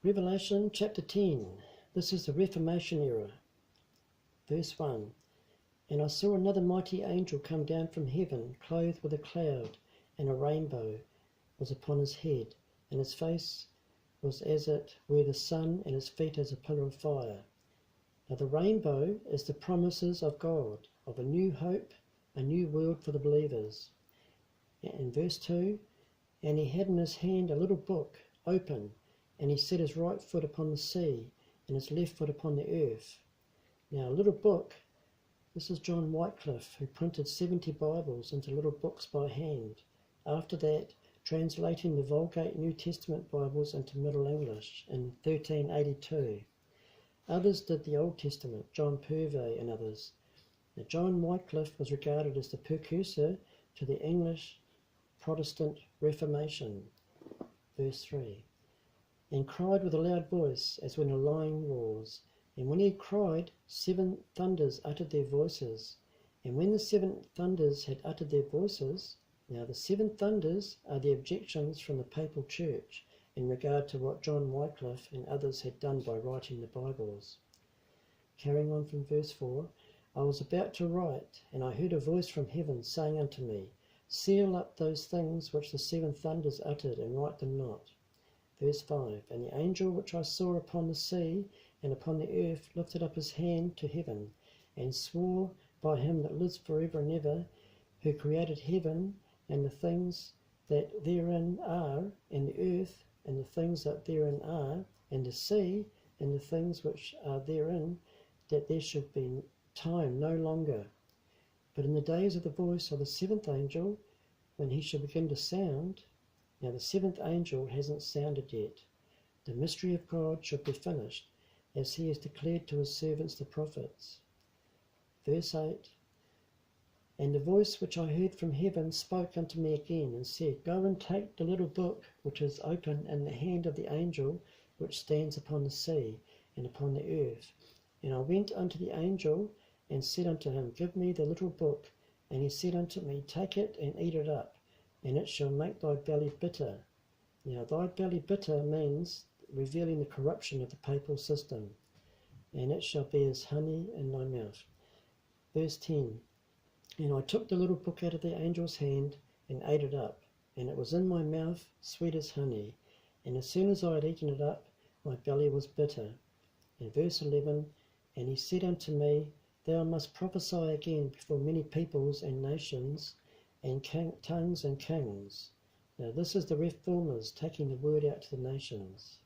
Revelation chapter 10. This is the Reformation era. Verse 1. And I saw another mighty angel come down from heaven, clothed with a cloud, and a rainbow was upon his head, and his face was as it were the sun, and his feet as a pillar of fire. Now the rainbow is the promises of God, of a new hope, a new world for the believers. In verse 2, and he had in his hand a little book, open, and he set his right foot upon the sea, and his left foot upon the earth. Now a little book, this is John Wycliffe, who printed 70 Bibles into little books by hand. After that, translating the Vulgate New Testament Bibles into Middle English in 1382. Others did the Old Testament, John Purvey and others. Now John Wycliffe was regarded as the precursor to the English Protestant Reformation. Verse 3. And cried with a loud voice, as when a lion roars. And when he had cried, 7 thunders uttered their voices. And when the 7 thunders had uttered their voices, now the 7 thunders are the objections from the Papal Church in regard to what John Wycliffe and others had done by writing the Bibles. Carrying on from verse 4, I was about to write, and I heard a voice from heaven saying unto me, Seal up those things which the 7 thunders uttered, and write them not. Verse 5, and the angel which I saw upon the sea and upon the earth lifted up his hand to heaven, and swore by him that lives forever and ever, who created heaven and the things that therein are, and the earth and the things that therein are, and the sea and the things which are therein, that there should be time no longer. But in the days of the voice of the 7th angel, when he shall begin to sound, now the 7th angel hasn't sounded yet, the mystery of God should be finished, as he has declared to his servants the prophets. Verse 8, and the voice which I heard from heaven spoke unto me again, and said, Go and take the little book which is open in the hand of the angel which stands upon the sea and upon the earth. And I went unto the angel, and said unto him, Give me the little book. And he said unto me, Take it and eat it up, and it shall make thy belly bitter. Now thy belly bitter means revealing the corruption of the papal system, and it shall be as honey in thy mouth. Verse 10, and I took the little book out of the angel's hand, and ate it up, and it was in my mouth sweet as honey, and as soon as I had eaten it up, my belly was bitter. In verse 11, and he said unto me, Thou must prophesy again before many peoples and nations, and tongues and kings. Now this is the reformers taking the word out to the nations.